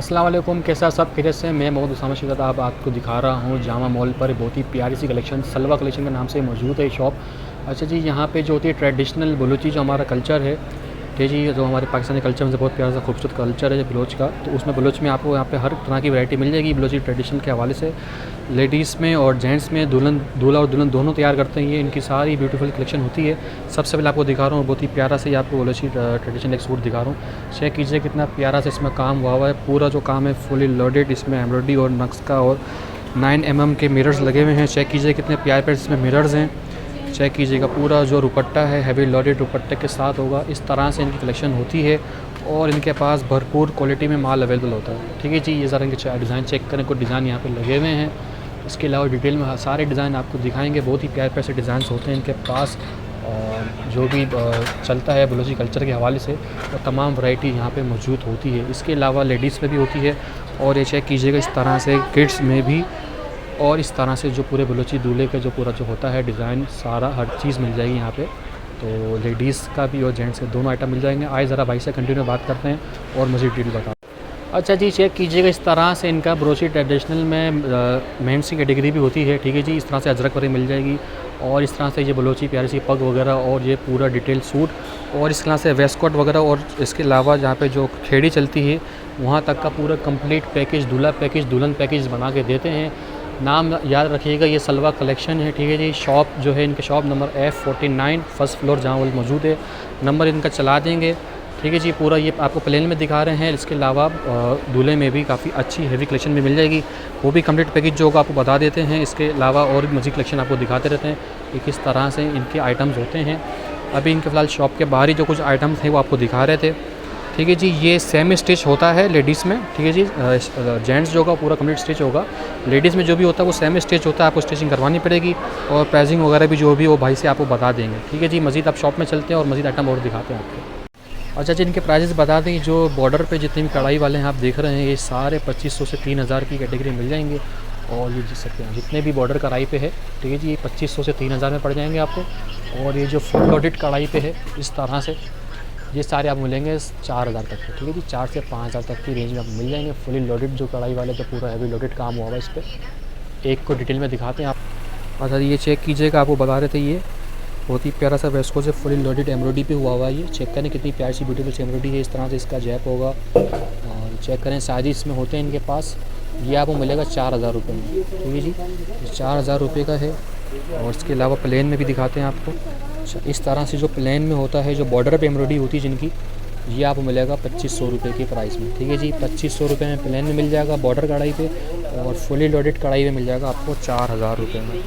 अस्सलाम वालेकुम, कैसा सब खैरियत से। मैं मोहम्मद उसामा शिदात अब आपको दिखा रहा हूँ जामा मॉल पर बहुत ही प्यारी सी कलेक्शन सलवा कलेक्शन के नाम से मौजूद है शॉप। अच्छा जी, यहाँ पे जो होती है ट्रेडिशनल बलूची जो हमारा कल्चर है, ठीक जी, जो हमारे पाकिस्तानी कल्चर में से बहुत प्यारा सा खूबसूरत कल्चर है बलोच का। तो उसमें बलोच में आपको यहाँ पे हर तरह की वैरायटी मिल जाएगी बलोची ट्रेडिशन के हवाले से। लेडीज़ में और जेंट्स में दूल्हा और दुल्हन दोनों तैयार करते हैं। ये इनकी सारी ब्यूटीफुल कलेक्शन होती है। सबसे पहले आपको दिखा रहा हूँ बहुत ही प्यारा से आपको बलोची ट्रेडिशनल एक सूट दिखा रहा हूँ। चेक कीजिए कितना प्यारा से इसमें काम हुआ है। पूरा जो काम है फुली लोडेड, इसमें एम्ब्रॉयडरी और नक्श का और 9 mm के मिरर्स लगे हुए हैं। चेक कीजिए कितने प्यारे प्यारे इसमें मिरर्स हैं। चेक कीजिएगा पूरा जो दुपट्टा है हैवी लोडेड दुपट्टे के साथ होगा। इस तरह से इनकी कलेक्शन होती है और इनके पास भरपूर क्वालिटी में माल अवेलेबल होता है। ठीक है जी, ये ज़रा इनके डिज़ाइन चेक करें, कुछ डिज़ाइन यहाँ पे लगे हुए हैं। इसके अलावा डिटेल में सारे डिज़ाइन आपको दिखाएंगे। बहुत ही प्यारे प्यारे डिज़ाइन होते हैं इनके पास और जो भी चलता है बलोची कल्चर के हवाले से और तमाम वैरायटी यहाँ पे मौजूद होती है। इसके अलावा लेडीज़ में भी होती है और ये चेक कीजिएगा इस तरह से किड्स में भी। और इस तरह से जो पूरे बलोची दूल्हे का जो पूरा जो होता है डिज़ाइन सारा हर चीज़ मिल जाएगी यहाँ पे। तो लेडीज़ का भी और जेंट्स के दोनों आइटम मिल जाएंगे। आए ज़रा भाई से कंटिन्यू बात करते हैं और मुझे डिटेल बता। अच्छा जी, चेक कीजिएगा इस तरह से इनका बलोची ट्रेडिशनल में मेंस की कैटेगरी भी होती है। ठीक है जी, इस तरह से अजरक वगैरह मिल जाएगी और इस तरह से ये बलोची प्यारी सी पग वगैरह और ये पूरा डिटेल सूट और इस तरह से वेस्ट कोट वगैरह। और इसके अलावा जहाँ पे जो खेड़ी चलती है वहाँ तक का पूरा कंप्लीट पैकेज, दूल्हा पैकेज दुल्हन पैकेज बना के देते हैं। नाम याद रखिएगा, ये सलवा कलेक्शन है। ठीक है जी, शॉप जो है इनके shop number F49 first floor जहाँ वो मौजूद है। नंबर इनका चला देंगे। ठीक है जी, पूरा ये आपको प्लेन में दिखा रहे हैं। इसके अलावा दूल्हे में भी काफ़ी अच्छी हैवी कलेक्शन भी मिल जाएगी, वो भी कंप्लीट पैकेज जो होगा आपको बता देते हैं। इसके अलावा और भी मज़ीद कलेक्शन आपको दिखाते रहते हैं कि किस तरह से इनके आइटम्स होते हैं। अभी इनके फ़िलहाल शॉप के बाहर ही जो कुछ आइटम्स थे वो आपको दिखा रहे थे। ठीक है जी, ये सेमी स्टिच होता है लेडीज़ में। ठीक है जी, जेंट्स जो होगा पूरा कंप्लीट स्टिच होगा। लेडीज़ में जो भी होता है वो सेमी स्टिच होता है, आपको स्टिचिंग करवानी पड़ेगी और प्राइसिंग वगैरह भी जो भी वो भाई से आपको बता देंगे। ठीक है जी, मज़ीद आप शॉप में चलते हैं और मज़ीद आइटम और दिखाते हैं आपको। अच्छा जी, इनके प्राइसेस बता दें। जो बॉर्डर पे जितने भी कढ़ाई वाले हैं आप देख रहे हैं, ये सारे 2500 से 3000 की कैटेगरी मिल जाएंगे। और ये देख सकते हैं जितने भी बॉर्डर कढ़ाई पे है, ठीक है जी, ये 2500 से 3000 में पड़ जाएंगे आपको। और ये जो फुल लोडेड कढ़ाई पे है इस तरह से ये सारे आप मिलेंगे 4000 तक के। ठीक है जी, 4 से 5000 तक की रेंज में आप मिल जाएंगे। फुली लोडेड जो कढ़ाई वाले जो पूरा हैवी लोडेड काम हुआ है इस पर, एक को डिटेल में दिखाते हैं आप। अच्छा ये चेक कीजिएगा, आपको बता रहे थे ये बहुत ही प्यारा सा वेस्को से फुली लोडेड एम्ब्रॉयडरी पे हुआ हुआ है। ये चेक करें कितनी प्यारी सी ब्यूटीफुल सी एम्ब्रॉयडरी है। इस तरह से इसका जैप होगा और चेक करें साइज इसमें होते हैं इनके पास। ये आपको मिलेगा 4000 रुपये में। ठीक है जी, 4000 रुपये का है। और इसके अलावा प्लेन में भी दिखाते हैं आपको। इस तरह से जो प्लेन में होता है, जो बॉर्डर पे एम्ब्रॉयडरी होती है जिनकी, ये आपको मिलेगा 2500 रुपये के प्राइस में। ठीक है जी, 2500 रुपये में प्लेन में मिल जाएगा बॉर्डर कढ़ाई पे और फुली लोडेड कढ़ाई में मिल जाएगा आपको 4000 रुपये में।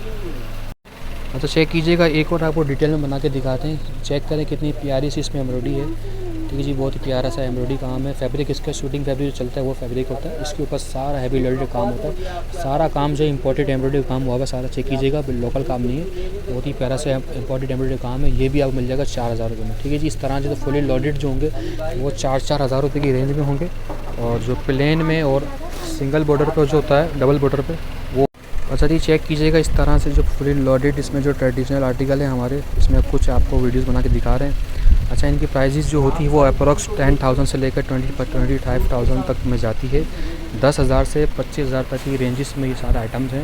अच्छा चेक कीजिएगा, एक और आपको डिटेल में बना के दिखाते हैं। चेक करें कितनी प्यारी सी इसमें एम्ब्रॉयडरी है। ठीक है जी, बहुत ही प्यारा सा एम्ब्रॉयडरी काम है। फैब्रिक इसका शूटिंग फैब्रिक जो चलता है वो फैब्रिक होता है। इसके ऊपर सारा हैवी लोडेड काम होता है। सारा काम जो इम्पोर्टेड एम्ब्रॉयडरी काम हुआ है सारा, चेक कीजिएगा, लोकल काम नहीं है। बहुत ही प्यारा सा इम्पोर्टेड एम्ब्रॉयडरी काम है। ये भी आपको मिल जाएगा 4000 रुपये में। ठीक है जी, इस तरह से फुली लोडेड जो होंगे वो 4-4 हज़ार रुपये की रेंज में होंगे। और जो प्लेन में और सिंगल बॉर्डर पर जो होता है डबल बॉर्डर पर वो। अच्छा जी, चेक कीजिएगा इस तरह से जो फुली लोडेड इसमें जो ट्रेडिशनल आर्टिकल है हमारे, इसमें कुछ आपको वीडियोस बना के दिखा रहे हैं। अच्छा, इनकी प्राइजेस जो होती है वो अप्रॉक्स 10,000 से लेकर 25,000 तक में जाती है। 10,000 से 25,000 तक की रेंजेस में ये सारे आइटम्स हैं।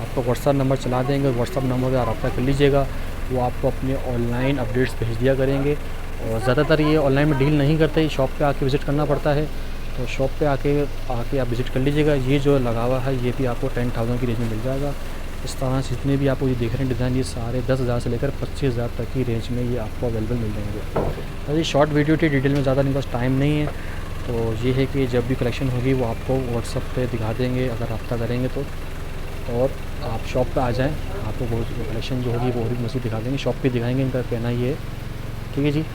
आपको व्हाट्सअप नंबर चला देंगे, व्हाट्सअप नंबर पर रब्ता कर लीजिएगा। वो आपको अपने ऑनलाइन अपडेट्स भेज दिया करेंगे। और ज़्यादातर ये ऑनलाइन में डील नहीं करते, शॉप पर आके विज़िट करना पड़ता है। तो शॉप पे आके आप विज़िट कर लीजिएगा। ये जो लगा हुआ है ये भी आपको 10,000 की रेंज में मिल जाएगा। इस तरह से जितने भी आपको ये देख रहे हैं डिज़ाइन, ये सारे 10,000 से लेकर 25,000 तक की रेंज में ये आपको अवेलेबल मिल जाएंगे। अभी शॉर्ट वीडियो थी, डिटेल में ज़्यादा नहीं, बस टाइम नहीं है। तो ये है कि जब भी कलेक्शन होगी वो आपको व्हाट्सअप पे दिखा देंगे अगर रब्ता करेंगे तो। और आप शॉप पे आ जाएँ, आपको वो कलेक्शन जो होगी वो भी मज़ीद दिखा देंगे। शॉप पे दिखाएंगे, इनका कहना ये है। ठीक है जी।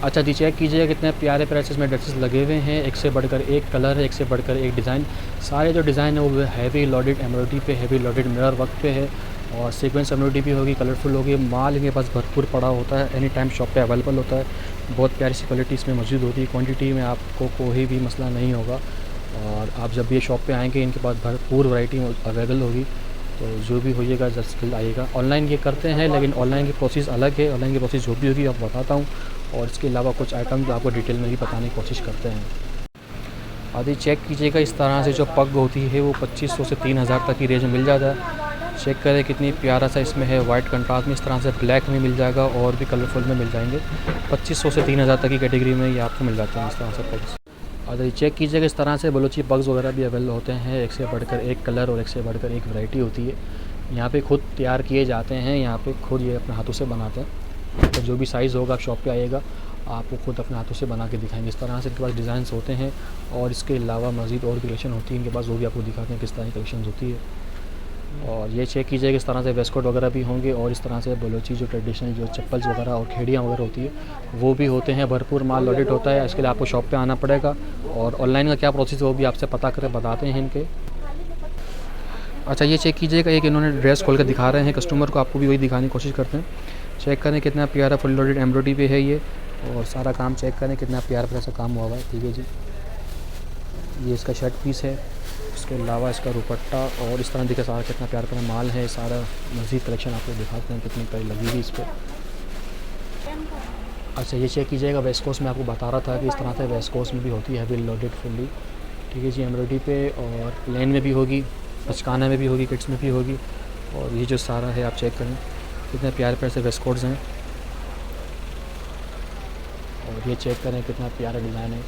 अच्छा जी, चेक कीजिएगा कितने प्यारे प्यारे इसमें ड्रेसेस लगे हुए हैं। एक से बढ़कर एक कलर है, एक से बढ़कर एक डिज़ाइन। सारे जो डिज़ाइन है वो हैवी लोडेड एम्ब्रॉयडरी पे, हैवी लोडेड मिरर वर्क पे है और सीक्वेंस एम्ब्रॉयडरी भी होगी, कलरफुल होगी। माल इनके पास भरपूर पड़ा होता है, एनी टाइम शॉप पे अवेलेबल होता है। बहुत प्यारी सी क्वालिटी इसमें मौजूद होती है। क्वांटिटी में आपको कोई भी मसला नहीं होगा। और आप जब ये शॉप पे आएँगे इनके पास भरपूर वैरायटी अवेलेबल होगी। तो जो भी होइएगा जल्द आइएगा। ऑनलाइन ये करते हैं लेकिन ऑनलाइन की प्रोसेस अलग है। ऑनलाइन की प्रोसेस जो भी होगी आप बताता हूँ और इसके अलावा कुछ आइटम जो आपको डिटेल में ही बताने की कोशिश करते हैं। आदि चेक कीजिएगा, इस तरह से जो पग होती है वो 2500 से 3000 तक की रेंज में मिल जाता है। चेक करें कितनी प्यारा सा इसमें है, वाइट कंट्रास्ट में, इस तरह से ब्लैक में मिल जाएगा और भी कलरफुल में मिल जाएंगे। 2500 से 3000 तक की कैटेगरी में ये आपको मिल जाते हैं इस तरह से पग्स। और ये चेक कीजिएगा, इस तरह से बलोची पग्स वगैरह भी अवेलेबल होते हैं। एक से बढ़कर एक कलर और एक से बढ़कर एक वैरायटी होती है। यहाँ पे खुद तैयार किए जाते हैं, यहाँ पे खुद ये अपने हाथों से बनाते हैं। तो जो भी साइज़ होगा आप शॉप पे आइएगा, आपको खुद अपने हाथों से बना के दिखाएंगे। इस तरह से इनके पास डिज़ाइंस होते हैं और इसके अलावा मज़ीद और भी कलेक्शन होती है इनके पास, वो भी आपको दिखाते हैं किस तरह की कलेक्शन होती है। और ये चेक कीजिएगा, इस तरह से वेस्टकोट वगैरह भी होंगे और इस तरह से बलोची जो ट्रेडिशनल जो चप्पल्स वगैरह और खेड़ियाँ वगैरह होती है वो भी होते हैं। भरपूर माल लॉडेड होता है, इसके लिए आपको शॉप पे आना पड़ेगा। और ऑनलाइन का क्या प्रोसेस है वो भी आपसे पता करें, बताते हैं इनके। अच्छा, ये चेक कीजिएगा, एक इन्होंने ड्रेस खोल कर दिखा रहे हैं कस्टमर को, आपको भी वही दिखाने की कोशिश करते हैं। चेक करें कितना प्यारा फुल लॉडेड एम्ब्रॉयडरी पे है ये, और सारा काम चेक करें कितना प्यारा प्यारा सा काम हुआ हुआ है। ठीक है जी, ये इसका शर्ट पीस है, इसके अलावा इसका दुपट्टा और इस तरह दिखे सारा कितना प्यारा प्यारा माल है। सारा मज़ीद कलेक्शन आपको दिखाते हैं कितनी प्यारी लगी हुई इस पर। अच्छा, ये चेक कीजिएगा, वेस्ट कोस्ट में आपको बता रहा था कि इस तरह से वेस्ट कोस्ट में भी होती है हैवी लोडेड फुल्ली। ठीक है जी, एम्ब्रॉयडरी पे और प्लेन में भी होगी, पचकाना में भी होगी, किड्स में भी होगी। और ये जो सारा है आप चेक करें कितने प्यारे प्यारे से वेस्ट कोट्स हैं। और ये चेक करें कितना प्यारा डिज़ाइन है।